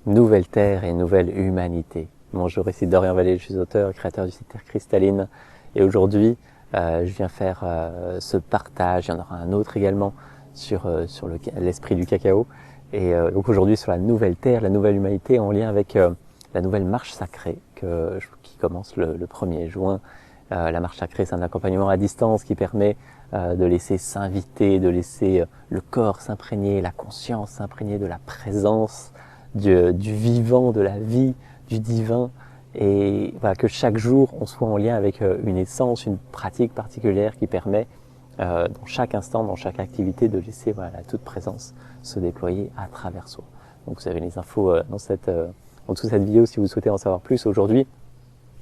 Nouvelle Terre et nouvelle humanité. Bonjour, ici Dorian Vallée, je suis auteur, créateur du site Terre Cristalline. Et aujourd'hui, je viens faire ce partage, il y en aura un autre également sur l'esprit du cacao. Et donc aujourd'hui sur la nouvelle Terre, la nouvelle humanité en lien avec la nouvelle marche sacrée qui commence le 1er juin. La marche sacrée, c'est un accompagnement à distance qui permet de laisser s'inviter, de laisser le corps s'imprégner, la conscience s'imprégner de la présence du vivant, de la vie, du divin, et voilà, que chaque jour on soit en lien avec une essence, une pratique particulière qui permet dans chaque instant, dans chaque activité, de laisser la toute présence se déployer à travers soi. Donc vous avez les infos en dessous de cette vidéo si vous souhaitez en savoir plus. Aujourd'hui,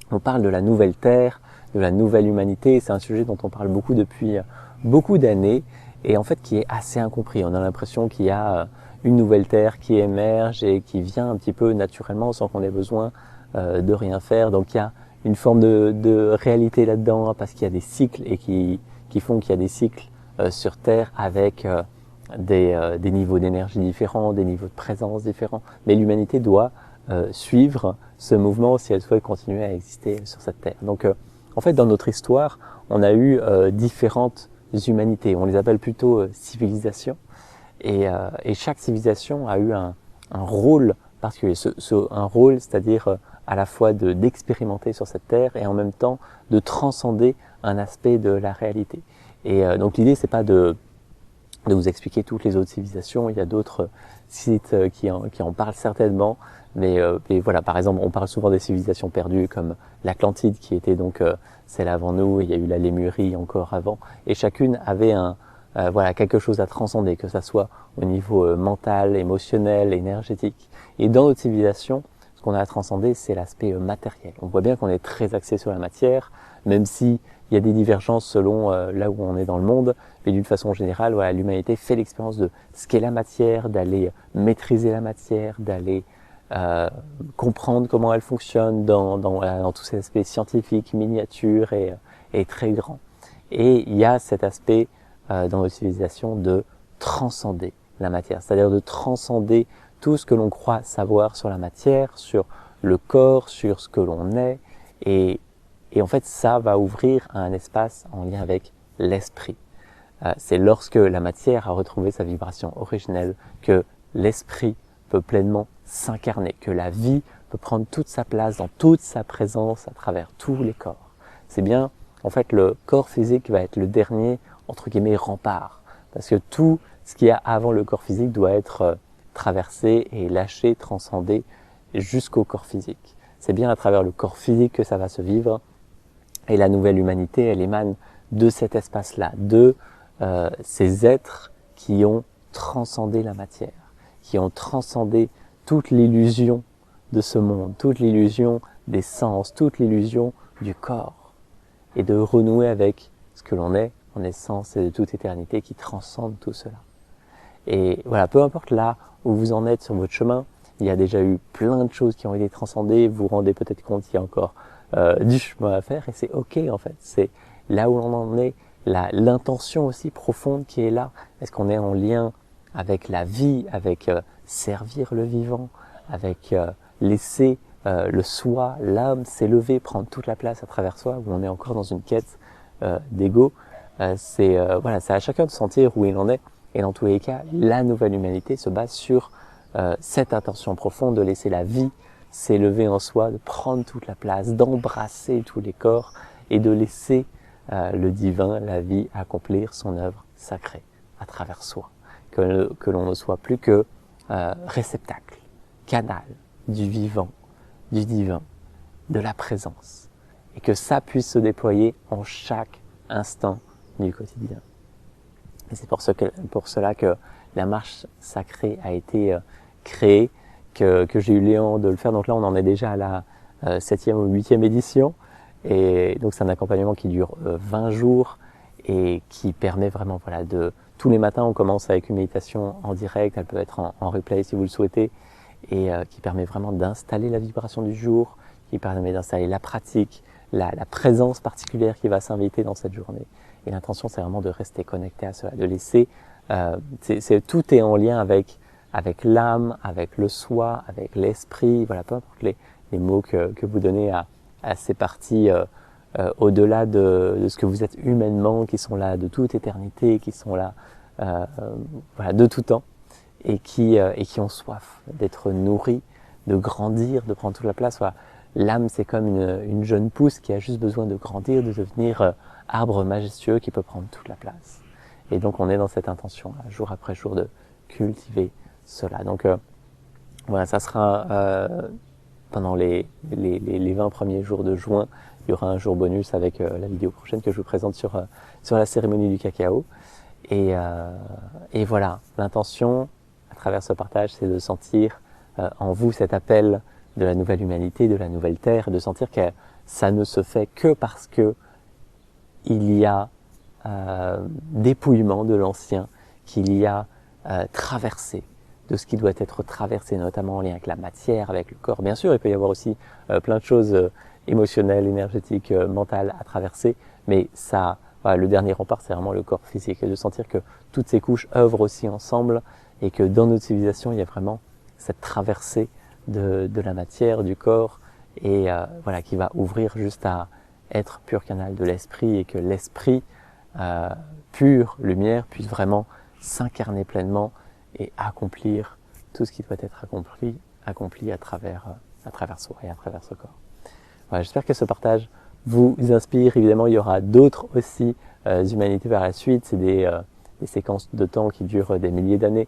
on parle de la nouvelle Terre, de la nouvelle humanité. C'est un sujet dont on parle beaucoup depuis beaucoup d'années et en fait qui est assez incompris. On a l'impression qu'il y a une nouvelle Terre qui émerge et qui vient un petit peu naturellement sans qu'on ait besoin de rien faire. Donc il y a une forme de réalité là-dedans parce qu'il y a des cycles et qui font qu'il y a des cycles sur Terre avec des niveaux d'énergie différents, des niveaux de présence différents. Mais l'humanité doit suivre ce mouvement si elle souhaite continuer à exister sur cette Terre. Donc en fait, dans notre histoire, on a eu différentes humanités. On les appelle plutôt civilisations. Et chaque civilisation a eu un rôle particulier. Un rôle, c'est-à-dire à la fois d'expérimenter sur cette Terre et en même temps de transcender un aspect de la réalité. Et donc l'idée, c'est pas de vous expliquer toutes les autres civilisations. Il y a d'autres sites qui en parlent certainement. Mais voilà, par exemple, on parle souvent des civilisations perdues comme l'Atlantide qui était donc celle avant nous, et il y a eu la Lémurie encore avant, et chacune avait quelque chose à transcender, que ça soit au niveau mental, émotionnel, énergétique. Et dans notre civilisation, ce qu'on a à transcender, c'est l'aspect matériel. On voit bien qu'on est très axé sur la matière, même si il y a des divergences selon là où on est dans le monde, mais d'une façon générale, l'humanité fait l'expérience de ce qu'est la matière, d'aller maîtriser la matière, d'aller comprendre comment elle fonctionne dans tous ces aspects scientifiques, miniatures et très grands. Et il y a cet aspect dans notre civilisation de transcender la matière, c'est-à-dire de transcender tout ce que l'on croit savoir sur la matière, sur le corps, sur ce que l'on est, et en fait ça va ouvrir un espace en lien avec l'esprit. C'est lorsque la matière a retrouvé sa vibration originelle que l'esprit peut pleinement s'incarner, que la vie peut prendre toute sa place dans toute sa présence à travers tous les corps. C'est bien, en fait, le corps physique va être le dernier, entre guillemets, rempart, parce que tout ce qu'il y a avant le corps physique doit être traversé et lâché, transcendé jusqu'au corps physique. C'est bien à travers le corps physique que ça va se vivre, et la nouvelle humanité, elle émane de cet espace-là, de ces êtres qui ont transcendé la matière, qui ont transcendé toute l'illusion de ce monde, toute l'illusion des sens, toute l'illusion du corps, et de renouer avec ce que l'on est en essence et de toute éternité qui transcende tout cela. Et voilà, peu importe là où vous en êtes sur votre chemin, il y a déjà eu plein de choses qui ont été transcendées, vous vous rendez peut-être compte qu'il y a encore du chemin à faire, et c'est ok en fait, c'est là où l'on en est, l'intention aussi profonde qui est là. Est-ce qu'on est en lien avec la vie, avec servir le vivant, avec laisser le soi, l'âme s'élever, prendre toute la place à travers soi, où on est encore dans une quête d'ego. C'est à chacun de sentir où il en est. Et dans tous les cas, la nouvelle humanité se base sur cette intention profonde de laisser la vie s'élever en soi, de prendre toute la place, d'embrasser tous les corps et de laisser le divin, la vie, accomplir son œuvre sacrée à travers soi. Que l'on ne soit plus que réceptacle, canal du vivant, du divin, de la présence, et que ça puisse se déployer en chaque instant du quotidien. Et c'est pour cela que la marche sacrée a été créée, que j'ai eu l'élan de le faire. Donc là, on en est déjà à la 7e ou 8e édition, et donc c'est un accompagnement qui dure 20 jours et qui permet vraiment tous les matins, on commence avec une méditation en direct, elle peut être en replay si vous le souhaitez, et qui permet vraiment d'installer la vibration du jour, qui permet d'installer la pratique, la présence particulière qui va s'inviter dans cette journée. Et l'intention, c'est vraiment de rester connecté à cela, de laisser, tout est en lien avec avec l'âme, avec le soi, avec l'esprit, voilà, peu importe les mots que vous donnez à ces parties au-delà de ce que vous êtes humainement, qui sont là de toute éternité, qui sont là voilà, de tout temps, et qui ont soif d'être nourris, de grandir, de prendre toute la place. Voilà. L'âme, c'est comme une jeune pousse qui a juste besoin de grandir, de devenir arbre majestueux qui peut prendre toute la place. Et donc on est dans cette intention, là, jour après jour, de cultiver cela. Donc voilà, ça sera pendant les 20 premiers jours de juin. Il y aura un jour bonus avec la vidéo prochaine que je vous présente sur la cérémonie du cacao. Et voilà, l'intention à travers ce partage, c'est de sentir en vous cet appel de la nouvelle humanité, de la nouvelle terre, et de sentir que ça ne se fait que parce que il y a dépouillement de l'ancien, qu'il y a traversé de ce qui doit être traversé, notamment en lien avec la matière, avec le corps. Bien sûr, il peut y avoir aussi plein de choses émotionnelles, énergétiques, mentales à traverser, mais ça, voilà, le dernier rempart, c'est vraiment le corps physique, et de sentir que toutes ces couches œuvrent aussi ensemble, et que dans notre civilisation, il y a vraiment cette traversée de la matière, du corps, et voilà, qui va ouvrir juste à être pur canal de l'esprit, et que l'esprit pure lumière puisse vraiment s'incarner pleinement et accomplir tout ce qui doit être accompli à travers soi et à travers ce corps. Voilà, j'espère que ce partage vous inspire. Évidemment, il y aura d'autres aussi humanités par la suite. C'est des séquences de temps qui durent des milliers d'années.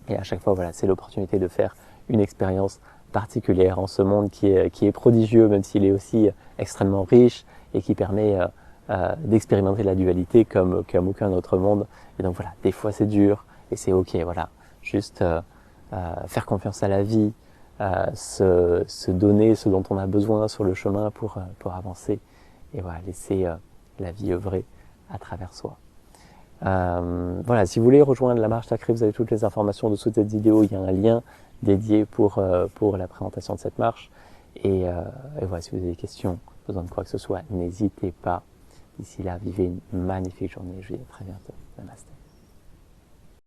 Et à chaque fois, voilà, c'est l'opportunité de faire une expérience particulière en ce monde qui est prodigieux, même s'il est aussi extrêmement riche et qui permet d'expérimenter la dualité comme aucun autre monde. Et donc voilà, des fois c'est dur et c'est ok, voilà. Juste faire confiance à la vie, se donner ce dont on a besoin sur le chemin pour avancer et voilà, laisser la vie œuvrer à travers soi. Voilà, si vous voulez rejoindre la marche sacrée, vous avez toutes les informations dessous de cette vidéo. Il y a un lien dédié pour la présentation de cette marche. Et voilà, si vous avez des questions, besoin de quoi que ce soit, n'hésitez pas. D'ici là, vivez une magnifique journée. Je vous dis à très bientôt. Namaste.